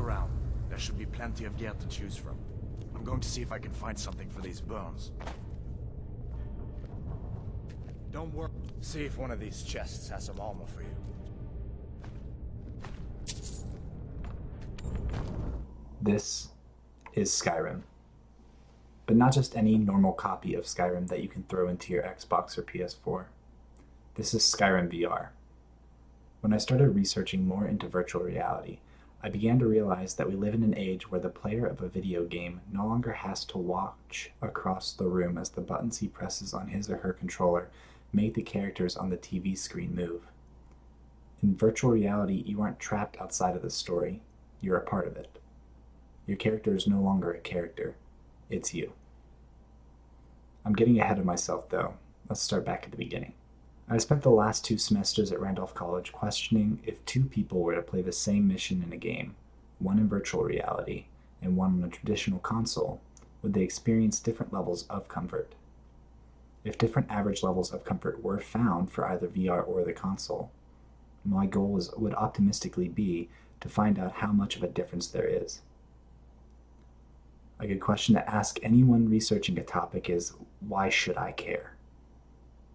around. There should be plenty of gear to choose from. I'm going to see if I can find something for these burns. Don't worry. See if one of these chests has some armor for you. This is Skyrim. But not just any normal copy of Skyrim that you can throw into your Xbox or PS4. This is Skyrim VR. When I started researching more into virtual reality, I began to realize that we live in an age where the player of a video game no longer has to watch across the room as the buttons he presses on his or her controller make the characters on the TV screen move. In virtual reality, you aren't trapped outside of the story, you're a part of it. Your character is no longer a character, it's you. I'm getting ahead of myself though. Let's start back at the beginning. I spent the last 2 semesters at Randolph College questioning if 2 people were to play the same mission in a game, one in virtual reality and one on a traditional console, would they experience different levels of comfort? If different average levels of comfort were found for either VR or the console, my goal would optimistically be to find out how much of a difference there is. A good question to ask anyone researching a topic is, why should I care?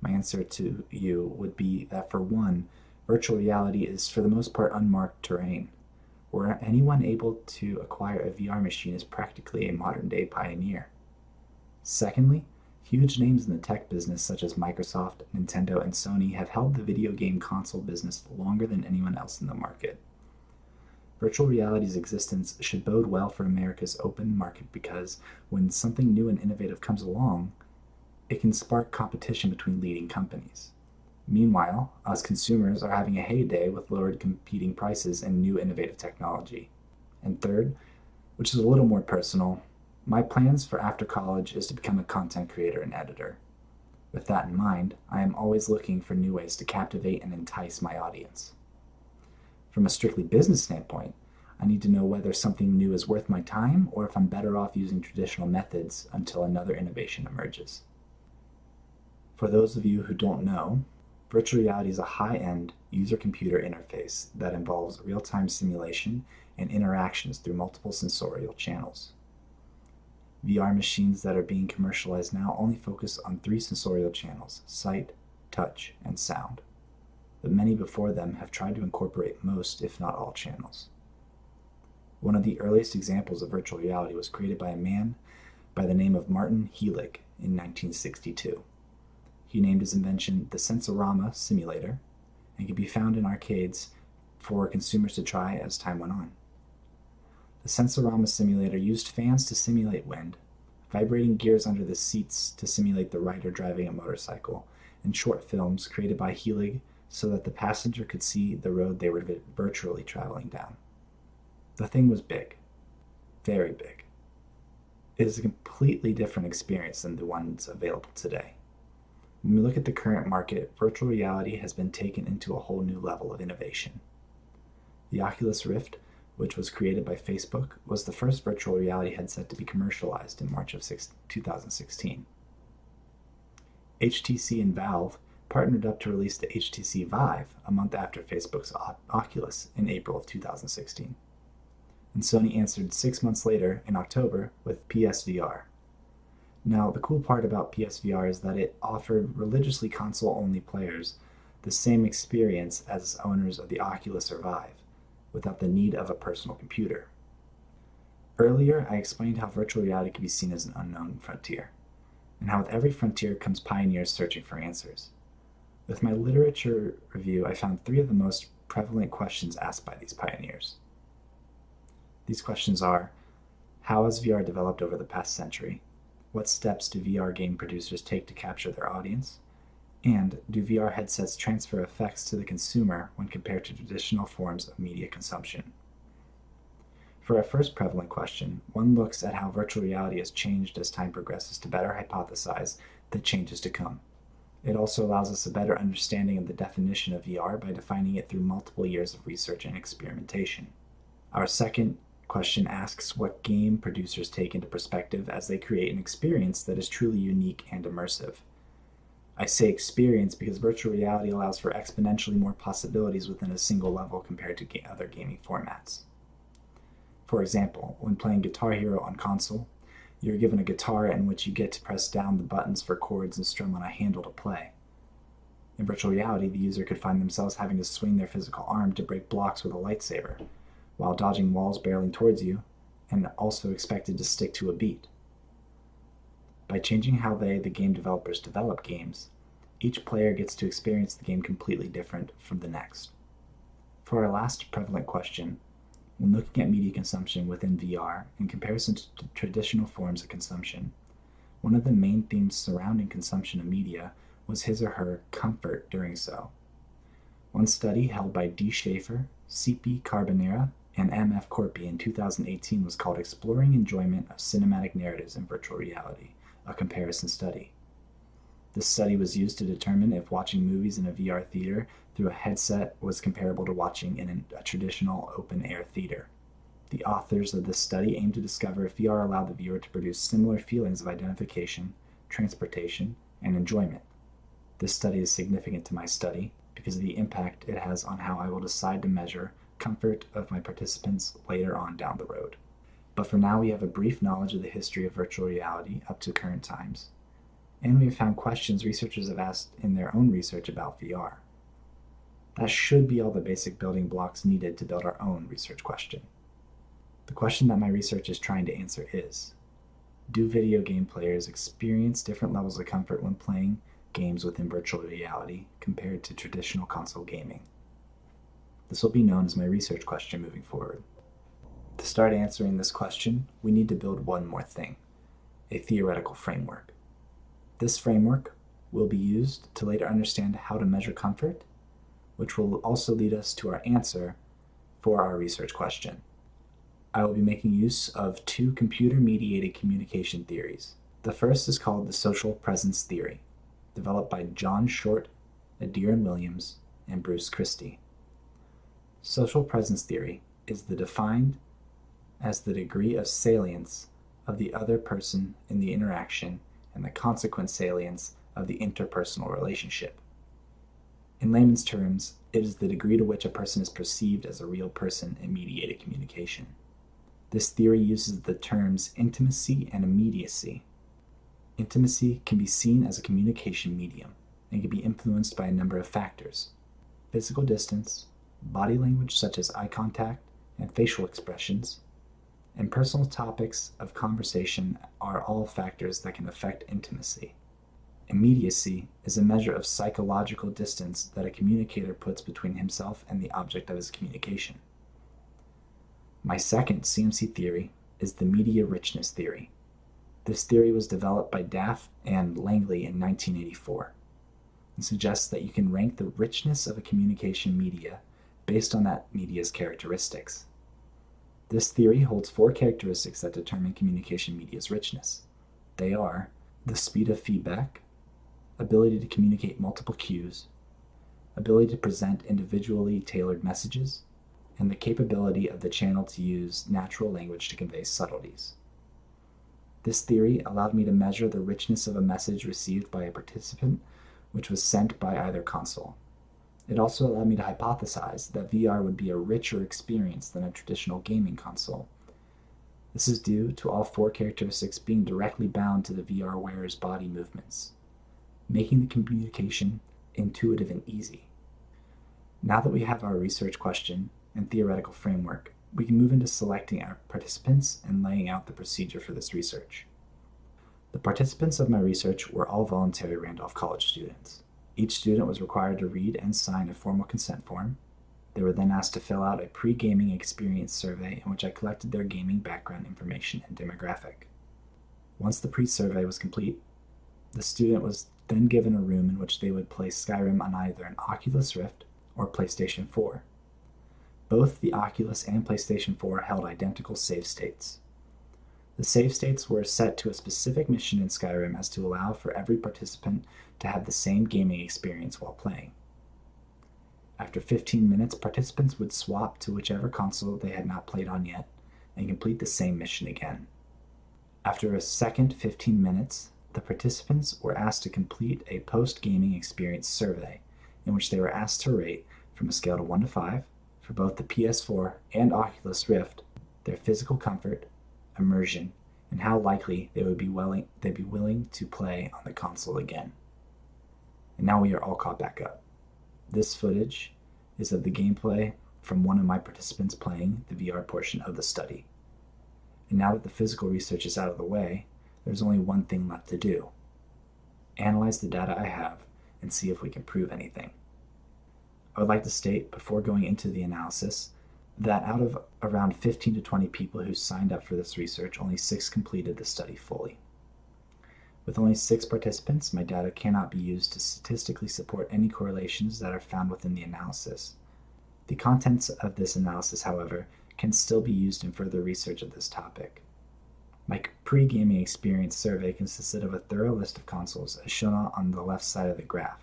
My answer to you would be that for one, virtual reality is for the most part unmarked terrain. Were anyone able to acquire a VR machine is practically a modern-day pioneer. Secondly, huge names in the tech business such as Microsoft, Nintendo, and Sony have held the video game console business longer than anyone else in the market. Virtual reality's existence should bode well for America's open market because when something new and innovative comes along, it can spark competition between leading companies. Meanwhile, us consumers are having a heyday with lowered competing prices and new innovative technology. And third, which is a little more personal, my plans for after college is to become a content creator and editor. With that in mind, I am always looking for new ways to captivate and entice my audience. From a strictly business standpoint, I need to know whether something new is worth my time or if I'm better off using traditional methods until another innovation emerges. For those of you who don't know, virtual reality is a high-end user-computer interface that involves real-time simulation and interactions through multiple sensorial channels. VR machines that are being commercialized now only focus on 3 sensorial channels: sight, touch, and sound. But many before them have tried to incorporate most, if not all, channels. One of the earliest examples of virtual reality was created by a man by the name of Martin Heelig in 1962. He named his invention the Sensorama Simulator and can be found in arcades for consumers to try as time went on. The Sensorama Simulator used fans to simulate wind, vibrating gears under the seats to simulate the rider driving a motorcycle, and short films created by Heelig so that the passenger could see the road they were virtually traveling down. The thing was big. Very big. It is a completely different experience than the ones available today. When we look at the current market, virtual reality has been taken into a whole new level of innovation. The Oculus Rift, which was created by Facebook, was the first virtual reality headset to be commercialized in March of 2016. HTC and Valve partnered up to release the HTC Vive a month after Facebook's Oculus in April of 2016. And Sony answered 6 months later, in October, with PSVR. Now, the cool part about PSVR is that it offered religiously console-only players the same experience as owners of the Oculus or Vive, without the need of a personal computer. Earlier, I explained how virtual reality can be seen as an unknown frontier, and how with every frontier comes pioneers searching for answers. With my literature review, I found 3 of the most prevalent questions asked by these pioneers. These questions are: how has VR developed over the past century? What steps do VR game producers take to capture their audience? And do VR headsets transfer effects to the consumer when compared to traditional forms of media consumption? For our first prevalent question, one looks at how virtual reality has changed as time progresses to better hypothesize the changes to come. It also allows us a better understanding of the definition of VR by defining it through multiple years of research and experimentation. Our second question asks what game producers take into perspective as they create an experience that is truly unique and immersive. I say experience because virtual reality allows for exponentially more possibilities within a single level compared to other gaming formats. For example, when playing Guitar Hero on console, you're given a guitar in which you get to press down the buttons for chords and strum on a handle to play. In virtual reality, the user could find themselves having to swing their physical arm to break blocks with a lightsaber, while dodging walls barreling towards you, and also expected to stick to a beat. By changing how the game developers develop games, each player gets to experience the game completely different from the next. For our last prevalent question, when looking at media consumption within VR in comparison to traditional forms of consumption, one of the main themes surrounding consumption of media was his or her comfort doing so. One study held by D. Schaefer, C.P. Carbonera, and M.F. Corpy in 2018 was called Exploring Enjoyment of Cinematic Narratives in Virtual Reality, a comparison study. This study was used to determine if watching movies in a VR theater through a headset was comparable to watching in a traditional open-air theater. The authors of this study aimed to discover if VR allowed the viewer to produce similar feelings of identification, transportation, and enjoyment. This study is significant to my study because of the impact it has on how I will decide to measure comfort of my participants later on down the road. But for now, we have a brief knowledge of the history of virtual reality up to current times, and we have found questions researchers have asked in their own research about VR. That should be all the basic building blocks needed to build our own research question. The question that my research is trying to answer is, do video game players experience different levels of comfort when playing games within virtual reality compared to traditional console gaming? This will be known as my research question moving forward. To start answering this question, we need to build one more thing, a theoretical framework. This framework will be used to later understand how to measure comfort, which will also lead us to our answer for our research question. I will be making use of two computer-mediated communication theories. The first is called the social presence theory, developed by John Short, Adiran Williams, and Bruce Christie. Social presence theory is defined as the degree of salience of the other person in the interaction and the consequent salience of the interpersonal relationship. In layman's terms, it is the degree to which a person is perceived as a real person in mediated communication. This theory uses the terms intimacy and immediacy. Intimacy can be seen as a communication medium and can be influenced by a number of factors. Physical distance, body language such as eye contact and facial expressions, and personal topics of conversation are all factors that can affect intimacy. Immediacy is a measure of psychological distance that a communicator puts between himself and the object of his communication. My second CMC theory is the media richness theory. This theory was developed by Daff and Langley in 1984 and suggests that you can rank the richness of a communication media based on that media's characteristics. This theory holds 4 characteristics that determine communication media's richness. They are the speed of feedback, ability to communicate multiple cues, ability to present individually tailored messages, and the capability of the channel to use natural language to convey subtleties. This theory allowed me to measure the richness of a message received by a participant which was sent by either console. It also allowed me to hypothesize that VR would be a richer experience than a traditional gaming console. This is due to all 4 characteristics being directly bound to the VR wearer's body movements, making the communication intuitive and easy. Now that we have our research question and theoretical framework, we can move into selecting our participants and laying out the procedure for this research. The participants of my research were all voluntary Randolph College students. Each student was required to read and sign a formal consent form. They were then asked to fill out a pre-gaming experience survey in which I collected their gaming background information and demographic. Once the pre-survey was complete, the student was then given a room in which they would play Skyrim on either an Oculus Rift or PlayStation 4. Both the Oculus and PlayStation 4 held identical save states. The save states were set to a specific mission in Skyrim as to allow for every participant to have the same gaming experience while playing. After 15 minutes, participants would swap to whichever console they had not played on yet and complete the same mission again. After a second 15 minutes, the participants were asked to complete a post-gaming experience survey in which they were asked to rate from a scale of 1 to 5 for both the PS4 and Oculus Rift their physical comfort, immersion, and how likely they'd be willing to play on the console again. And now we are all caught back up. This footage is of the gameplay from one of my participants playing the VR portion of the study. And now that the physical research is out of the way, there's only one thing left to do. Analyze the data I have and see if we can prove anything. I would like to state, before going into the analysis, that out of around 15 to 20 people who signed up for this research, only 6 completed the study fully. With only 6 participants, my data cannot be used to statistically support any correlations that are found within the analysis. The contents of this analysis, however, can still be used in further research of this topic. My pre-gaming experience survey consisted of a thorough list of consoles as shown on the left side of the graph.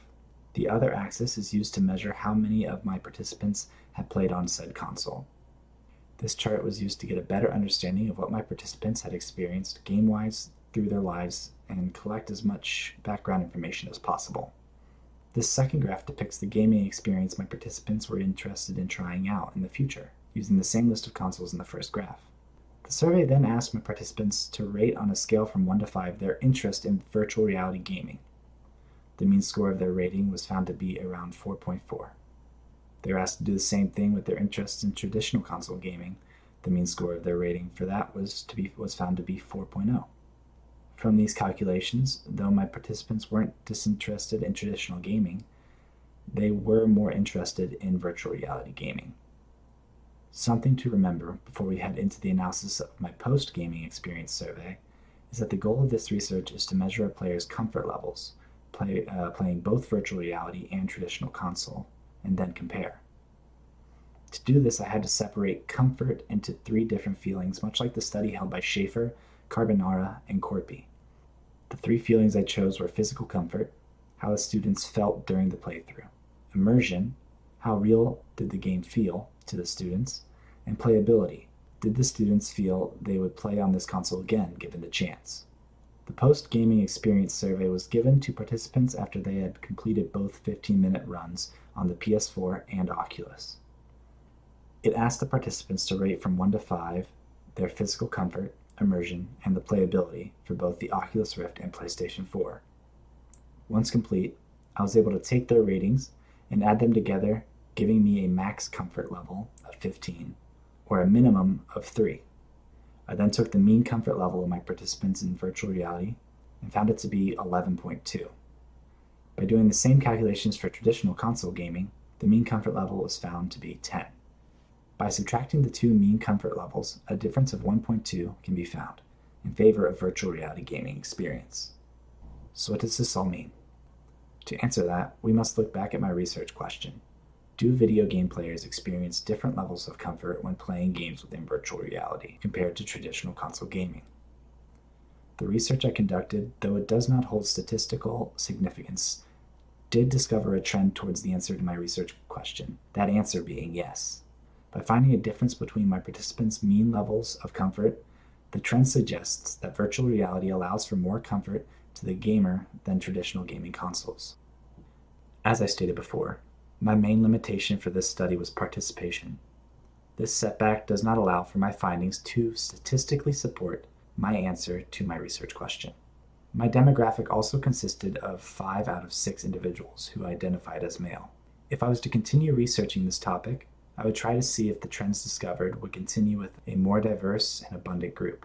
The other axis is used to measure how many of my participants had played on said console. This chart was used to get a better understanding of what my participants had experienced game-wise through their lives and collect as much background information as possible. This second graph depicts the gaming experience my participants were interested in trying out in the future, using the same list of consoles in the first graph. The survey then asked my participants to rate on a scale from 1 to 5 their interest in virtual reality gaming. The mean score of their rating was found to be around 4.4. They were asked to do the same thing with their interest in traditional console gaming. The mean score of their rating for that was found to be 4.0. From these calculations, though my participants weren't disinterested in traditional gaming, they were more interested in virtual reality gaming. Something to remember before we head into the analysis of my post-gaming experience survey is that the goal of this research is to measure a player's comfort levels, playing both virtual reality and traditional console, and then compare. To do this, I had to separate comfort into 3 different feelings, much like the study held by Schaefer, Carbonara, and Corpy. The 3 feelings I chose were physical comfort, how the students felt during the playthrough; immersion, how real did the game feel to the students; and playability, did the students feel they would play on this console again given the chance. The post-gaming experience survey was given to participants after they had completed both 15-minute runs on the PS4 and Oculus. It asked the participants to rate from 1 to 5 their physical comfort, immersion, and the playability for both the Oculus Rift and PlayStation 4. Once complete, I was able to take their ratings and add them together, giving me a max comfort level of 15, or a minimum of 3. I then took the mean comfort level of my participants in virtual reality and found it to be 11.2. By doing the same calculations for traditional console gaming, the mean comfort level was found to be 10. By subtracting the 2 mean comfort levels, a difference of 1.2 can be found in favor of virtual reality gaming experience. So what does this all mean? To answer that, we must look back at my research question. Do video game players experience different levels of comfort when playing games within virtual reality compared to traditional console gaming? The research I conducted, though it does not hold statistical significance, did discover a trend towards the answer to my research question, that answer being yes. By finding a difference between my participants' mean levels of comfort, the trend suggests that virtual reality allows for more comfort to the gamer than traditional gaming consoles. As I stated before, my main limitation for this study was participation. This setback does not allow for my findings to statistically support my answer to my research question. My demographic also consisted of 5 out of 6 individuals who identified as male. If I was to continue researching this topic, I would try to see if the trends discovered would continue with a more diverse and abundant group.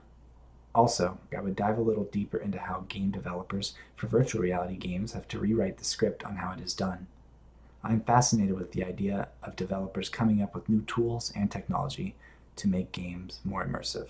Also, I would dive a little deeper into how game developers for virtual reality games have to rewrite the script on how it is done. I am fascinated with the idea of developers coming up with new tools and technology to make games more immersive.